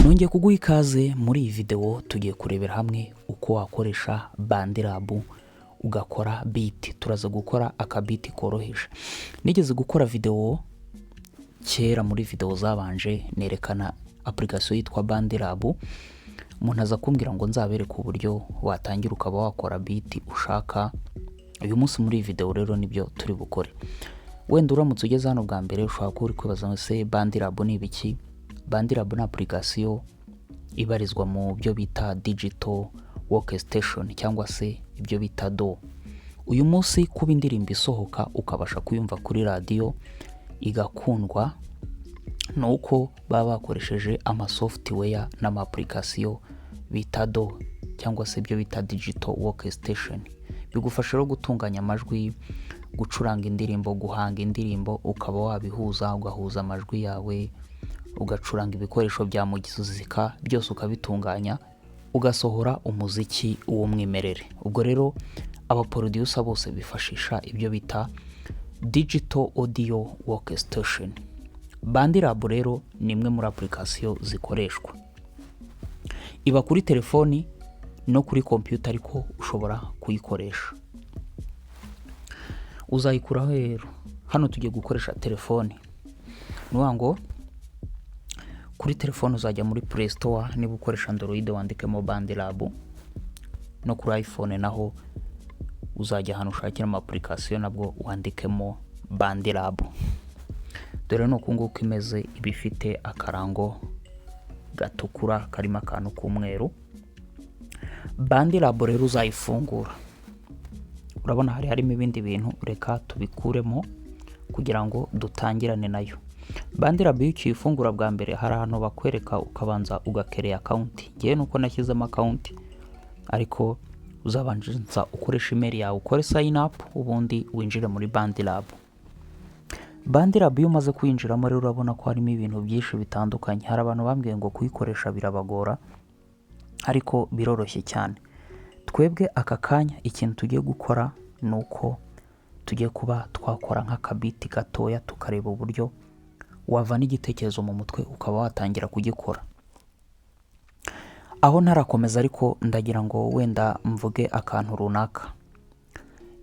Nongeye kuguha ikaze muri iyi video tugiye kurebera hamwe uko wakoresha BandLab ugakora beat. Turaza gukora akabiti koroheje. Nigeze gukora video kera muri video zabanje nerekana application yitwa BandLab. Umuntu aza kumbwira ngo nzabereke uburyo watangira ukaba wakora beat ushaka. Uyu munsi muri iyi video rero nibyo turi bukore. Wenda uramutse ugeze hano bwa mbere ushaka ko uri kwibaza ngo se BandLab ni ibiki? BandLab ni application ibarizwa mu byo bita digital workstation cyangwa se ibyo bita DAW. Uyu munsi kuba indirimbo isohoka ukabasha kuyumva kuri radio igakundwa nuko baba bakoresheje ama software n'ama application bita DAW cyangwa se ibyo bita digital workstation. Bigufasha rero gutunganya amajwi, gucuranga indirimbo, guhanga indirimbo, ukaba wabihuza ugahuza amajwi yawe, ugacuranga ibikoresho bya muzika byose ukabitunganya ugasohora umuziki w'umwimerere. Ubwo rero aba producer bose bifashisha ibyo bita digital audio workstation. BandLab rero ni imwe muri application zikoreshwa, iba kuri telefoni no kuri computer, ariko ushobora kuyikoresha. Uzayikuraho rero, hano tugiye gukoresha telefoni. Nuwango kuri telefone uzajya muri Play Store, niba ukoresha Android wandikemo BandLab, no kuri iPhone naho uzajya hano ushakira ama application nabwo wandikemo BandLab. Dore no kunguko imeze, ibifite akarango gatukura karimo akantu k'umweru. BandLab rero uzayifungura, urabona harimo ibindi bintu, reka tubikuremo kugira ngo dutangirane nayo. BandLab iyo ukiyifungura bwa mbere hari ahantu bakwereka ukabanza ugakereya account. Ngiye nuko nashyizemo account, ariko uzabanza ukoresha email yawe, ukore sign up, ubundi winjire muri BandLab. BandLab iyo umaze kwinjiramo rero urabona ko harimo ibintu byinshi bitandukanye. Hari abantu bambwiye ngo kuyikoresha birabagora, ariko biroroshye cyane. Twebwe aka kanya ikintu tugiye gukora nuko tugiye kuba twakora nk'akabiti gatoya, tukareba uburyo wavana igitekerezo mu mutwe ukaba watangira kugikora. Aho ntarakomeza ariko ndagira ngo wenda mvuge akantu runaka.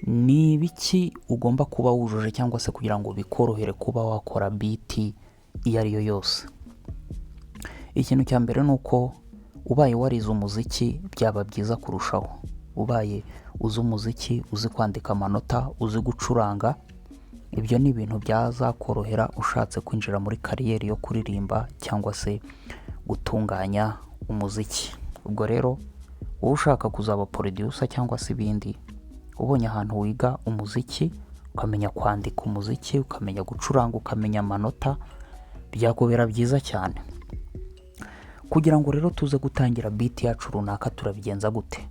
Ni biki ugomba kuba wujuje cyangwa se kugira ngo bikorohere kuba wakora beat iyo ari yo yose? Ikintu cya mbere nuko ubaye warize umuziki byaba byiza kurushaho. Ubaye uzi umuziki, uzi kwandika amanota, uzi gucuranga, ibyo ni ibintu byazakorohera ushatse kwinjira muri kariyeri yo kuririmba cyangwa se gutunganya umuziki. Ubwo rero wowe ushaka kuzaba producer cyangwa se ibindi, ubonye ahantu wiga umuziki, ukamenya kwandika umuziki, ukamenya gucuranga, ukamenya amanota, byakubera byiza cyane. Kugira ngo rero tuze gutangira beat yacu runaka turabigenza gute?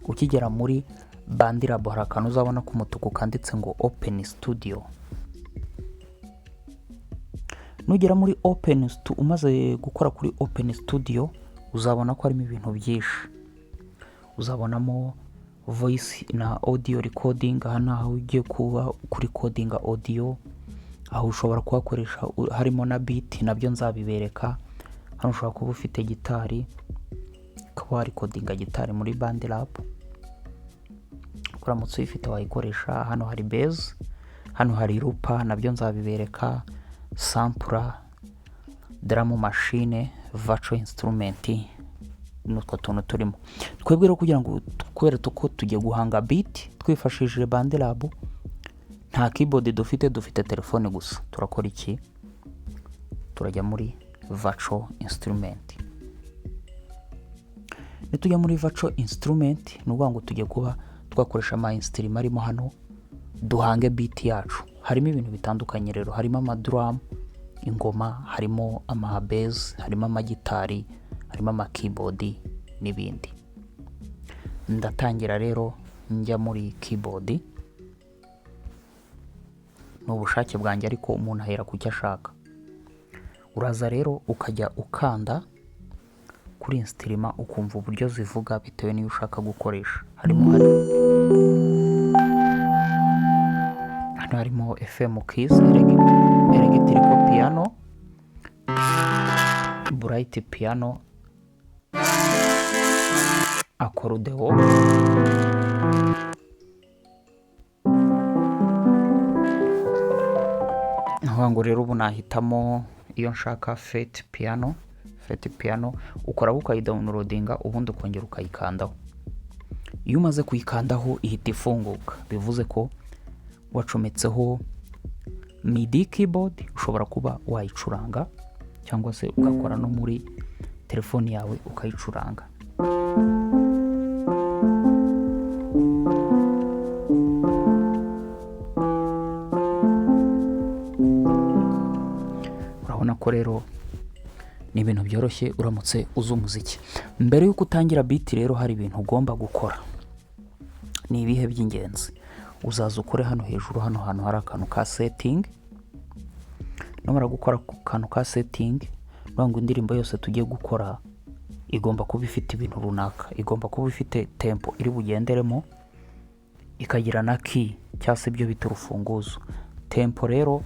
Ukigera muri BandLab hari akantu uzabona k'umutuku kanditse ngo Open Studio. Nugera muri umaze gukora kuri Open Studio uzabona ko harimo ibintu byinshi. Uzabonamo voice na audio recording, aha naho ugiye kuba kuri coding audio, aho ushobora kuhakoresha harimo na beat, nabyo nzabibereka. Hano ushobora kuba ufite gitari, ukaba recordinga gitari muri BandLab. Uramutse uyifite wayikoresha. Hano hari bass, hano hari looper, nabyo nzabibereka, sampler, drum machine, virtual instrument, n'utwo tuntu turimo. Twebwe rero kugira ngo tukwereke uko tugiye guhanga beat twifashishije BandLab, nta keyboard dufite telefone gusa. Turakora iki? Turajya muri virtual instrument. Nitujya muri virtual instrument nuvuga ngo tugiye kuba twakoresha ama instrument arimo hano duhange beat yacu. Harimo ibintu bitandukanye rero, harimo ama drum, ingoma, harimo ama bass, harimo ama gitari, harimo ama keyboard n'ibindi. Ndatangira rero njya muri keyboard. N'ubushake bwanjye, ariko umuntu ahera ku cyo ashaka. Uraza rero ukajya ukanda kuri instrument ukumva uburyo zivuga bitewe n'iyo ushaka gukoresha. Harimo FM keys, electrical piano, burayiti piyano, akorudewo, aho ngo rero ubu nahitamo iyo nshaka feti piyano ukoraho ukayidawunirodinga ubundi ukongera ukayikandaho. Iyo umaze kuyikandaho ihita ifunguka, bivuze ko wacometseho midi keyboard, ushobora kuba wayicuranga cyangwa se ugakora no muri telefoni yawe ukayicuranga. Urabona ko rero ni ibintu byoroshye uramutse uzi umuziki. Mbere y'uko utangira biti rero hari ibintu ugomba gukora. Ni ibihe by'ingenzi? Uzaza ukore hano hejuru, hano hantu hari akantu ka setting. Numara gukora ku kantu ka setting, ngo indirimbo yose tugiye gukora igomba kuba ifite ibintu runaka, igomba kuba ifite tempo iri bugenderemo, ikagira na key cyangwa se ibyo bita urufunguzo. Tempo rero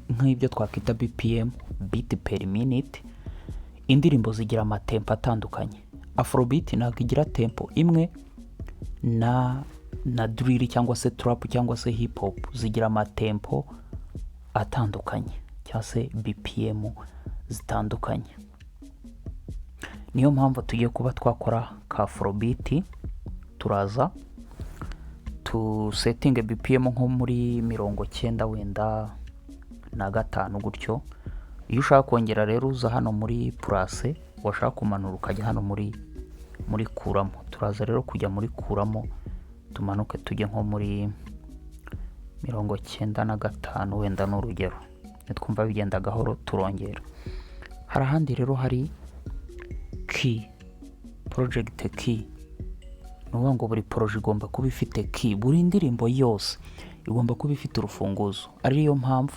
nk'ibyo twakita BPM, beat per minute. Indirimbo zigira amatempo atandukanye. Afrobeat ntabwo igira tempo imwe na drill cyangwa se trap cyangwa se hip hop zigira amatempo atandukanye cyangwa se BPM zitandukanye. Niyo mpamvu tugiye kuba twakora ka Afrobeat, turaza tu setting BPM nko muri 90 wenda na 5 gutyo. Iyo ushaka kongera rero uza hano muri plus, washaka kumanura ukajya hano muri kuramo. Turaza rero kujya muri kuramo, tumanuke tujye nko muri 95 wenda n'urugero. Twumva bigenda gahoro turongera. Hari ahandi rero hari key, project key. Nuvuga ngo buri project igomba kuba ifite key, buri ndirimbo yose igomba kuba ifite urufunguzo. Ariyo mpamvu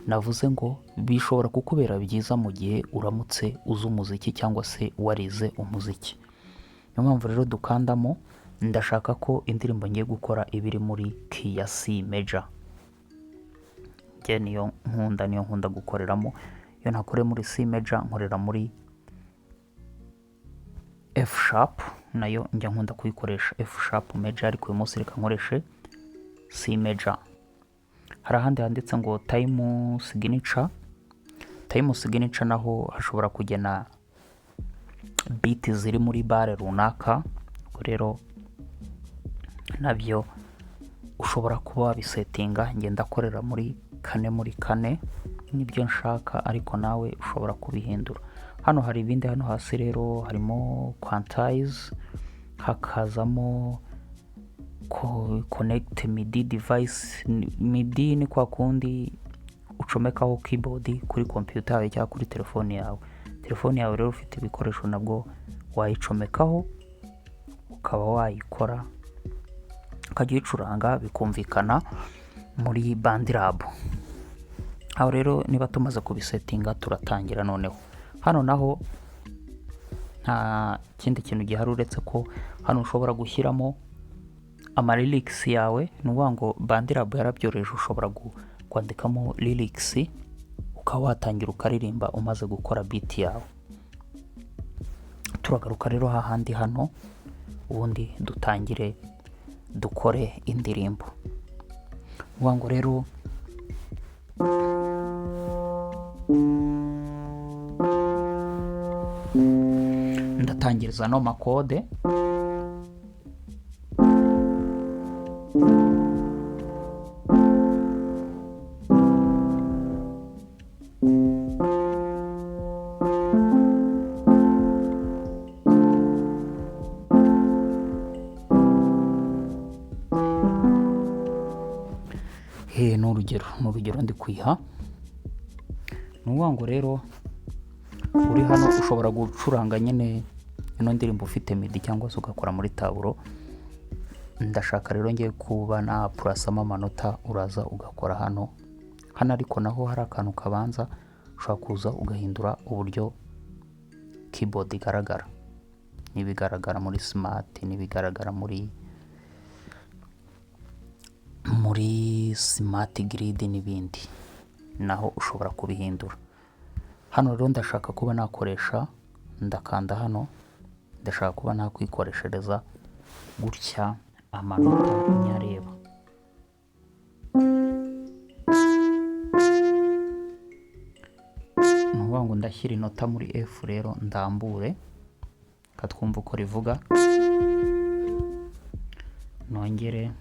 navuze ngo bishobora kukubera byiza mu gihe uramutse uzi umuziki cyangwa se warize umuziki. Niyo mpamvu rero dukandamo, ndashaka ko indirimbo ngiye gukora ibiri muri key ya C major. Niyo nkunda gukoreramo. Iyo nakore muri C major nkorera muri F sharp, nayo njya nkunda kuyikoresha F sharp major, ariko uyu munsi reka nkoreshe C major. Hari ahandi handitse ngo time signature naho hashobora kugena beat ziri muri bare runaka. Rero nabyo ushobora kuba wabisetinga. Ngenda korera muri 4 nibyo nshaka, ariko nawe ushobora kubihindura. Hano hari ibindi hano hasi rero harimo quantize, hakazamo connect MIDI device. MIDI ni kwa kundi ucomekaho keyboard kuri computer yawe cyangwa kuri telefoni yawe. Telefoni yawe rero ufite ibikoresho nabwo wayicomekaho ukaba wayikora, ukajya uyicuranga bikumvikana muri BandLab. Aho rero niba tumaze kubisetinga turatangira noneho. Hano naho nta kindi kintu gihari uretse ko hano ushobora gushyiramo lyrics yawe. Nuvuga ngo BandLab yarabyoroheje, ushobora kwandikamo lyrics ukaba watangira ukaririmba umaze gukora beat yawe. Turagaruka rero hahandi hano, ubundi dutangire dukore indirimbo. Nuvuga ngo rero ndatangiriza no makode. N'urugero ndi kwiha. Nuvuga ngo rero uri hano ushobora gucuranga nyine ino ndirimbo ufite MIDI cyangwa se ugakora muri taburo. Ndashaka rero ngiye kuba na purasamo amanota, uraza ugakora hano. Ariko naho hari akantu kabanza ushobora kuza ugahindura uburyo keyboard igaragara. Nibigaragara muri smart, nibigaragara muri smart grid n'ibindi, naho ushobora kubihindura. Hano rero ndashaka kuba nakoresha, ndakanda hano, ndashaka kuba nakwikoreshereza gutya amanota nyareba. Ni ukuvuga ngo ndashyira inota muri F rero ndambure, katwumva uko rivuga, nongere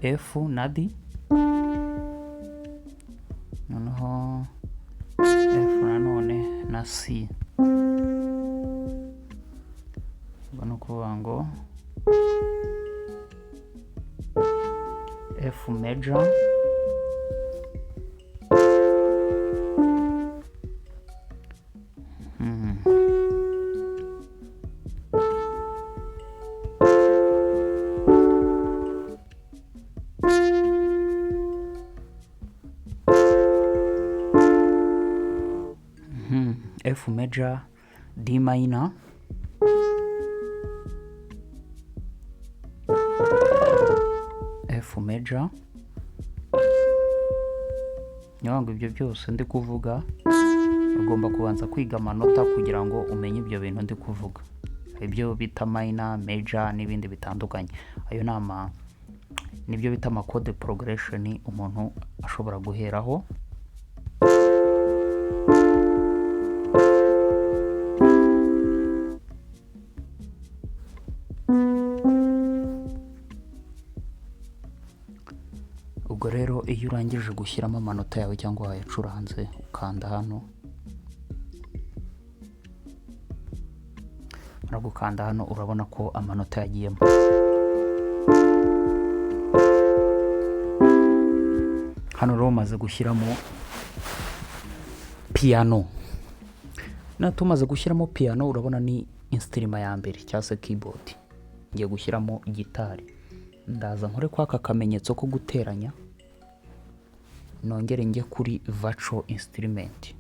F na D, noneho F nanone na C. Ubwo ni ukuvuga ngo F major, F major, D minor, F major. Nyabanga ibyo byose ndi kuvuga ugomba kubanza kwiga amanota kugira ngo umenye ibyo bintu ndi kuvuga. Ibyo bita minor, major n'ibindi bitandukanye. Ayo nibyo bita ama chord progression umuntu ashobora guheraho. Ubwo rero iyo urangije gushyiramo amanota yawe cyangwa wayacuranze, ukanda hano, gukanda hano urabona ko amanota yagiyemo. Hano rero umaze gushyiramo piano. Tumaze gushyiramo piano, urabona ni instrument ya mbere cyangwa se keyboard. Ngiye gushyiramo gitari, ndaza nkore kwa aka kamenyetso ko guteranya, nongere njye kuri virtual instrument.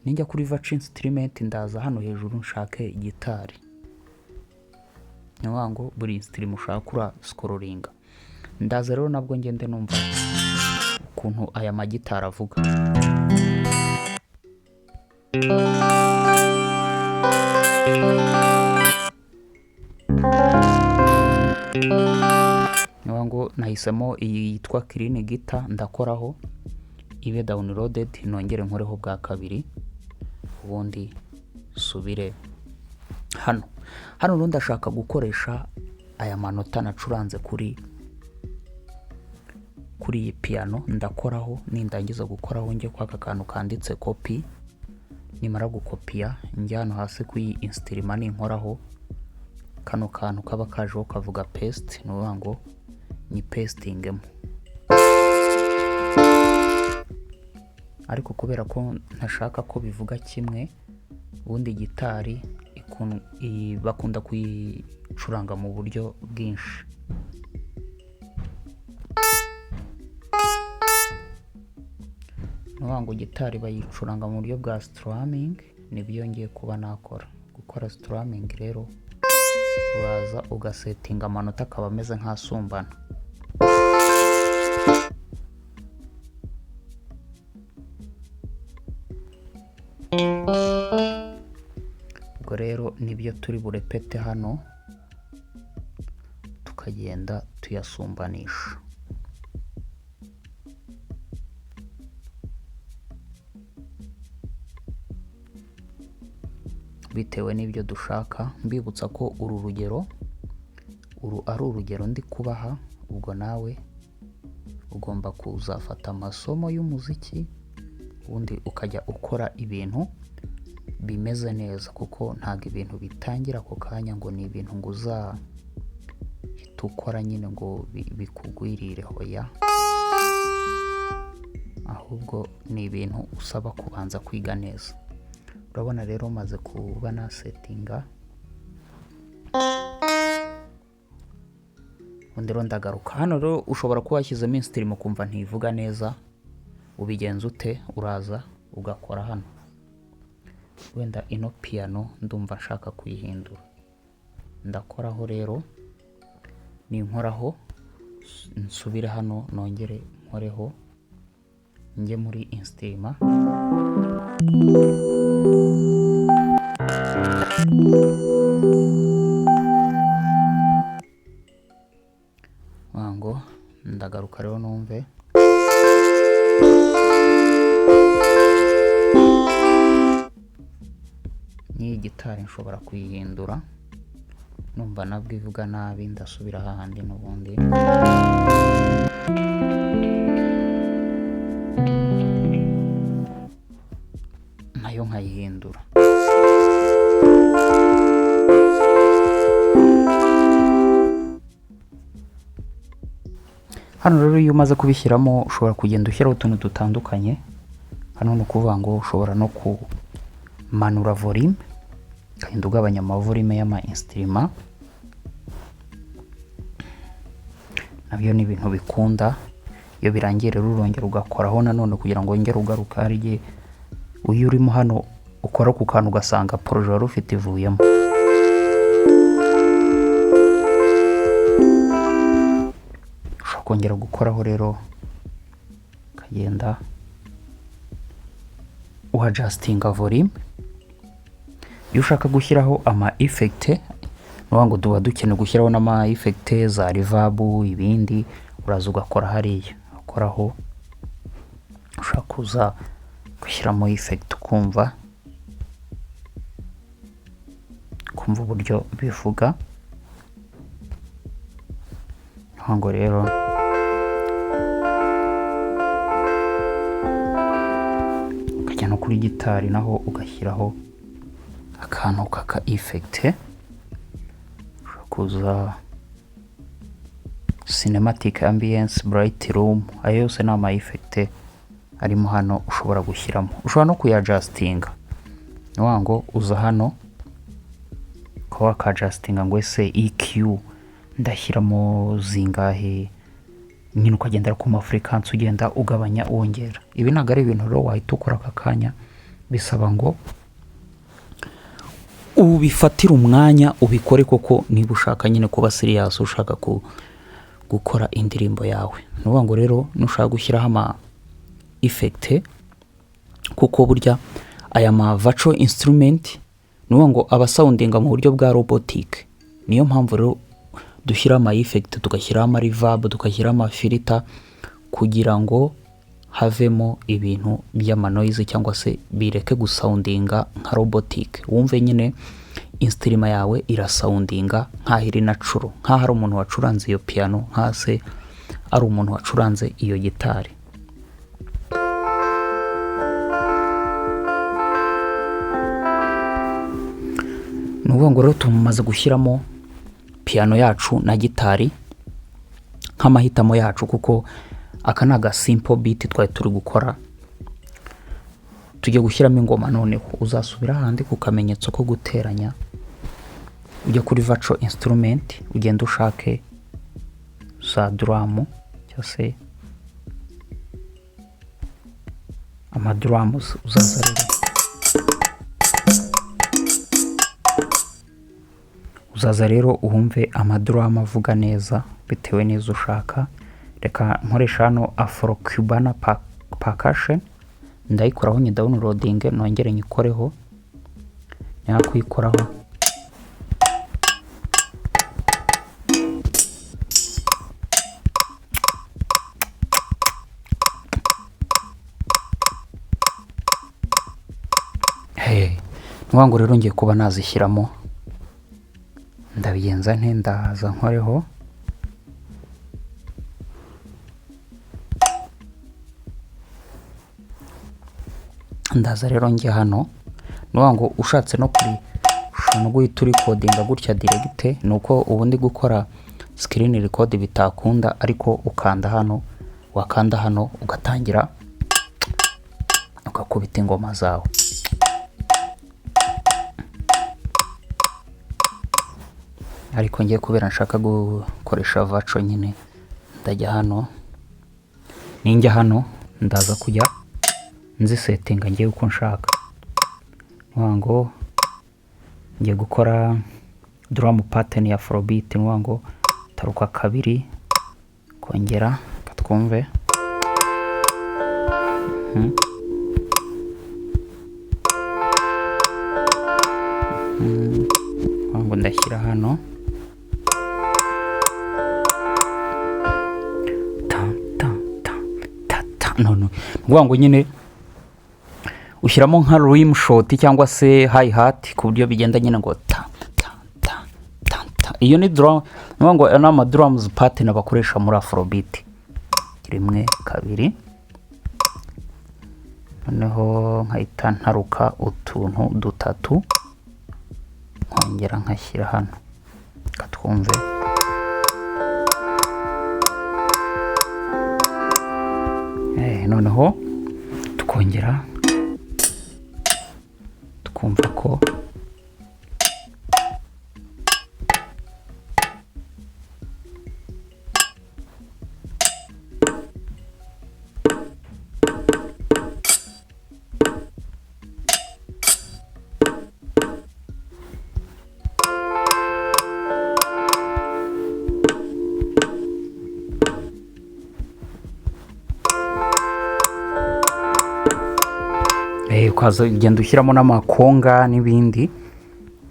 Ninjya kuri virtual instrument, ndaza hano hejuru nshake gitari. Ni ukuvuga ngo buri instrument ushaka ura scrollinga. Ndaza rero nabwo ngende numva ukuntu aya magitari avuga. Niyo ngo nahisemo iyi yitwa clean guitar, ndakoraho ibe downloaded, nongere nkoreho bwa kabiri, ubundi subire hano. Rero ndashaka gukoresha aya manota nacuranze kuri iyi piano. Ndakoraho, nindangiza gukoraho njye kwa aka kantu kanditse copy, nimara gukopiya njya hano hasi ku iyi instrument, ninkoraho kano kantu kaba kajeho kavuga paste, ni ukuvuga ngo ni pastingemo. Ariko kubera ko ntashaka ko bivuga kimwe, ubundi gitari bakunda kuyicuranga mu buryo bwinshi. Ni ukuvuga ngo gitari bayicuranga mu buryo bwa strumming, nibyo ngiye kuba nakora. Gukora strumming rero uraza ugasetinga amanota akaba ameze nk'asumbana. Ubwo rero nibyo turi burepete hano, tukagenda tuyasumbanisha. Bitewe n'ibyo dushaka, mbibutsa ko uru rugero ari urugero ndi kubaha. Ubwo nawe ugomba kuzafata amasomo y'umuziki, ubundi ukajya ukora ibintu bimeze neza, kuko ntabwo ibintu bitangira ako kanya ngo ni ibintu ngo uzahita ukora nyine ngo bikugwirire, hoya. Ahubwo ni ibintu usaba kubanza kwiga neza. Urabona rero maze kuba na setinga, undi rero ndagaruka. Hano rero ushobora kuba washyizemo instrument ukumva ntivuga neza, ubigenza ute? Uraza ugakora hano, wenda ino piano ndumva nshaka kuyihindura, ndakoraho rero, ninkoraho nsubire hano nongere nkoreho, njye muri instrument wango, ndagaruka rero numve. Ni gitari nshobora kuyihindura, numva nabwo ivuga nabi ndasubira hahandi n'ubundi. Nayo nkayihindura. Hano rero iyo umaze kubishyiramo ushobora kugenda ushyiraho utuntu dutandukanye. Hano ni ukuvuga ngo ushobora no kumanura volume, ukagenda ugabanya amavolume y'ama instrument. Nabyo ni ibintu bikunda. Iyo birangiye rero urongera ugakoraho nanone kugira ngo wongere ugaruka. Hari igihe uyu urimo hano ukora ku kantu ugasanga projet wari ufite ivuyemo. Ushobora kongera gukoraho rero ukagenda uadjustinga volume. Iyo ushaka gushyiraho ama effect, ngo tuba dukeneye gushyiraho n'ama effect za reverb ibindi, uraza ugakora hariya ukoraho. Ushaka kuza gushyiramo effect kumva uburyo bivuga. Ngo rero ukajya no kuri gitari naho ugashyiraho akantu kaka effect. Kuza cinematic ambience, bright room, ayo yose ni ama effect arimo hano ushobora gushyiramo. Ushobora no kuyadjustinga, ngo uza hano ko wakadjustinga ngo ese EQ ndashyiramo zingahe, nyine ukagendera ku ma frequency ugenda ugabanya wongera. Ibi ntabwo ari ibintu rero wahita ukora aka kanya, bisaba ngo ubifatire umwanya ubikore koko, niba ushaka nyine kuba serious, ushaka gukora indirimbo yawe. Nuvuga ngo rero nushaka gushyiraho ama effect, kuko burya aya ma virtual instrument nuvuga ngo aba soundinga mu buryo bwa robotic. Niyo mpamvu rero dushyira ama effect, tugashyiraho ama reverb, tugashyiraho ama filter, kugira ngo havemo ibintu by'ama noise cyangwa se bireke gusoundinga nka robotic. Wumve nyine instrument yawe irasoundinga nkaho iri natural, nkaho ari umuntu wacuranze iyo piano, nkaho se ari umuntu wacuranze iyo gitari. Nuvuga ngo rero tumaze gushyiramo piano yacu na gitari nk'amahitamo yacu, kuko aka ni aga simple beat twari turi gukora. Tujye gushyiramo ingoma noneho. Uzasubira handi ku kamenyetso ko guteranya, ujya kuri virtual instrument, ugenda ushake za drum cyangwa se ama drums. Uzaza rero uhumve ama drum avuga neza bitewe n'izo ushaka. Reka nkoresha hano Afro Cubana percussion, ndayikoraho ni downloading, nongere nyikoreho. Nyaka kuyikoraho nuvuga ngo rero ngiye kuba nazishyiramo. Ndabigenza nte, ndaza nkoreho, ndaza rero njye hano. Nuvuga ngo ushatse no kuri ushobora no guhita urikodinga gutya direct, nuko ubundi gukora screen record bitakunda, ariko ukanda hano, wakanda hano ugatangira ugakubita ingoma zawe. Ariko ngiye kubera nshaka gukoresha virtual nyine, ndajya hano, ninjya hano ndaza kujya nzisetinga ngiye uko nshaka. Nuvuga ngo ngiye gukora drum pattern ya afrobeat, ni ngo taruka kabiri kongera katwumve. Ngo ndashyira hano none ngo nyine ushyiramo nka rim shot cyangwa se hi hat ku buryo bigenda nyine ngo ta ta ta ta ta. Iyo ni drum, ngo ama drums pattern bakoresha muri afrobeat. Rimwe kabiri, noneho nkahita ntaruka utuntu dutatu nkongera nkashyira hano katwumve. Noneho tukongera tukumva ko ukaza ugenda ushyiramo n'amakonga n'ibindi.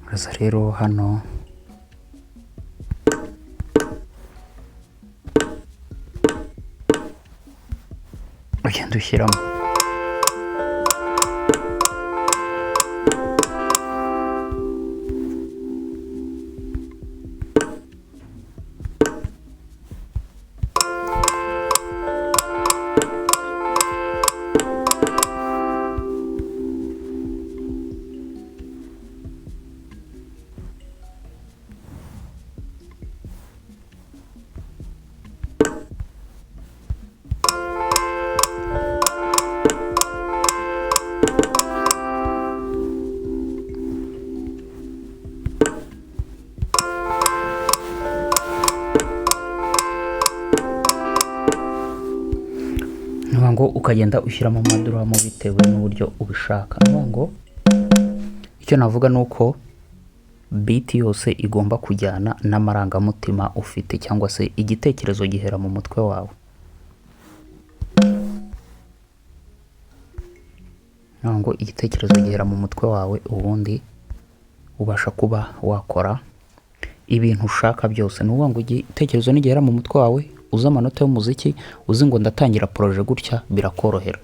Uraza rero hano ugenda ushyiramo. ngo ukagenda ushyiramo amaduramu bitewe n'uburyo ubishaka. Ngo icyo navuga nuko beat yose igomba kujyana n'amarangamutima ufite cyangwa se igitekerezo gihera mu mutwe wawe. Ngo igitekerezo gihera mu mutwe wawe, ubundi ubasha kuba wakora ibintu ushaka byose. Ni ngo igitekerezo nigihera mu mutwe wawe, uzi amanota y'umuziki, uzi ngo ndatangira projet gutya, birakorohera.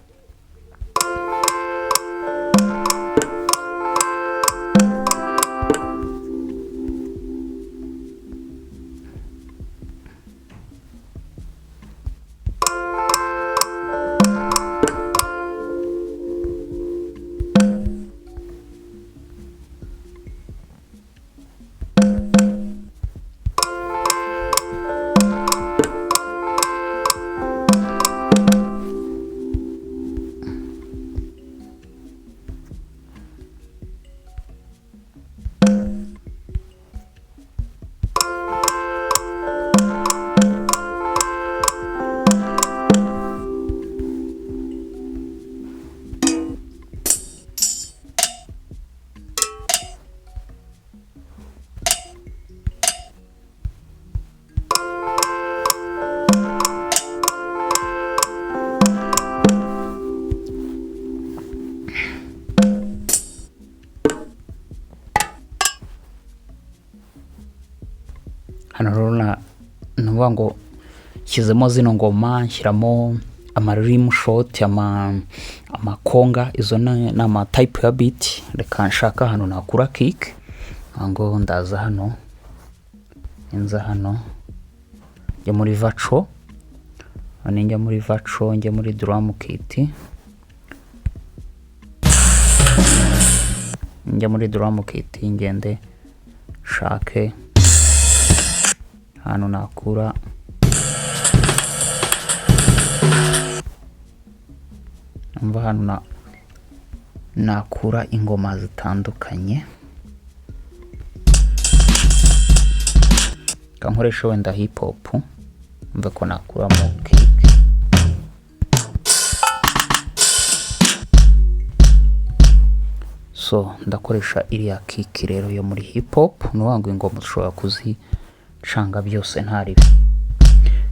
Hano rero nuvuga ngo shyizemo zino ngoma, nshyiramo rim shot, amakonga, izo ni ama type ya beat. Reka nshaka hano nakura kick, ngo ndaza hano, nza hano njya muri vaco, njya muri vaco, njya muri drum kit, njya muri drum kit, ngende shake hano nakura numva hano nakura ingoma zitandukanye. Kankoresha wenda hip hop, mve ko nakuramo kick. so ndakoresha iriya kick rero yo muri hip hop, nuwango ingoma ushobora kuzicanga byose ntaribi.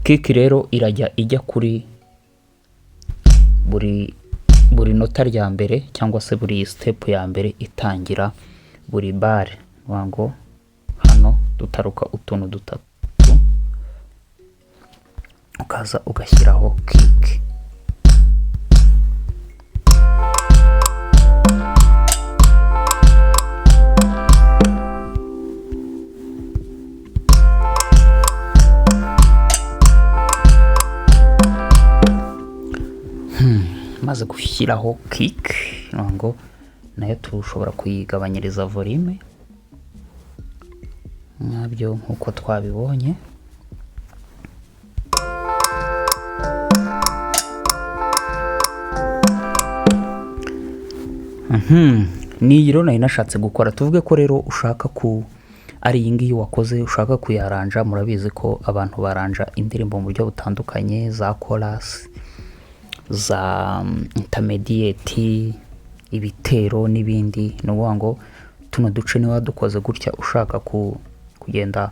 Kick rero irajya ijya kuri buri nota rya mbere cyangwa se buri step ya mbere itangira buri bar, nuwango hano dutaruka utuntu dutatu ukaza ugashyiraho kick. Maze gushyiraho kick ngo nayo tushobora kuyigabanyiriza volume nkabyo nkuko twabibonye. Ni rero nari nashatse gukora, tuvuge ko rero ushaka ari iyi ngiyi wakoze ushaka kuyaranja. Murabizi ko abantu baranja indirimbo mu buryo butandukanye, za chorus, za intermediate, ibitero n'ibindi. Ni ukuvuga ngo tuno duce niba dukoze gutya ushaka kugenda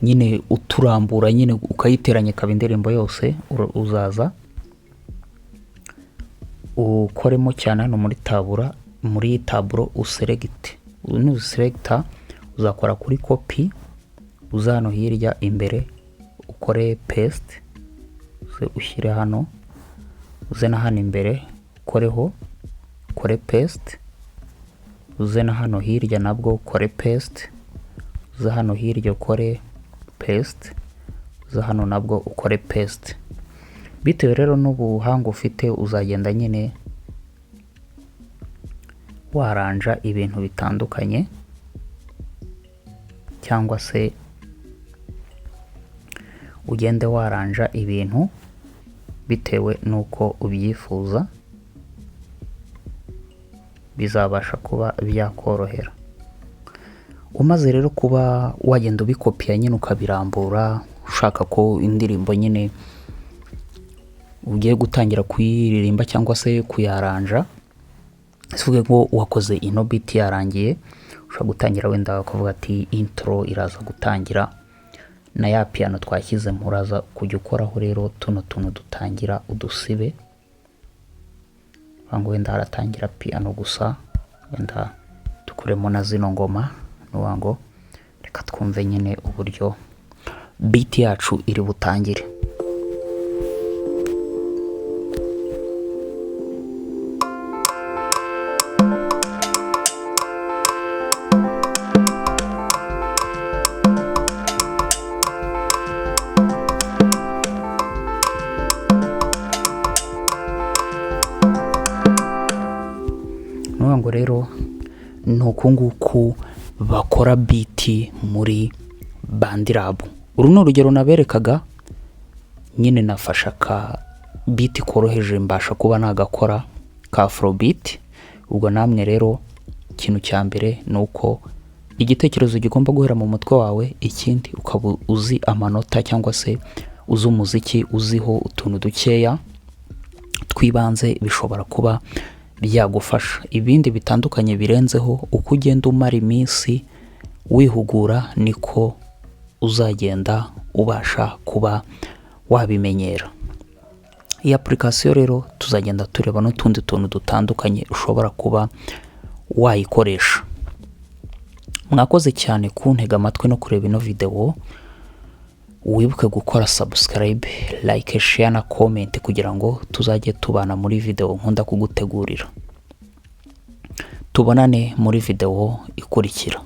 nyine uturambura nyine ukayiteranya ikaba indirimbo yose, uzaza ukoremo cyane hano muri taburo uselect. Nuselecta uzakora kuri copy, uza hano hirya imbere ukore paste, ushyire hano, uze na hano imbere ukoreho, ukore paste, uze na hano hirya nabwo ukore paste, uze hano hirya ukore paste, uze hano nabwo ukore paste. Bitewe rero n'ubuhanga ufite uzagenda nyine waranja ibintu bitandukanye, cyangwa se ugende waranja ibintu bitewe nuko ubyifuza, bizabasha kuba byakorohera. Umaze rero kuba wagenda ubikopiya nyine ukabirambura, ushaka ko indirimbo nyine ugiye gutangira kuyiririmba cyangwa se kuyaranja, tuvuge ngo wakoze ino beat yarangiye, ushaka gutangira wenda kuvuga ati intro iraza gutangira, na ya piano twashyize muraza kujya ukoraho rero tuno tuntu dutangira udusibe. Bango wenda haratangira piano gusa, wenda dukuremo na zino ngoma, nuwango reka twumve nyine uburyo beat yacu iri butangire. Nuwango rero nuko nguku bakora beat muri BandLab. Uru ni urugero naberekaga, nyine nafasha ka beat koroheje mbasha kuba nagakora ka afrobeat. Ubwo namwe rero ikintu cya mbere nuko igitekerezo gigomba guhera mu mutwe wawe, ikindi ukaba uzi amanota cyangwa se uzi umuziki uziho utuntu dukeya twibanze, bishobora kuba byagufasha. Ibindi bitandukanye birenzeho, uko ugenda umara iminsi wihugura niko uzagenda ubasha kuba wabimenyera. Iyi application rero tuzagenda tureba n'utundi tuntu dutandukanye ushobora kuba wayikoresha. Mwakoze cyane kuntega amatwi no kureba ino video. Wibuke gukora subscribe, like, share na comment kugira ngo tuzajye tubana muri video nkunda kugutegurira. Tubonane muri video ikurikira.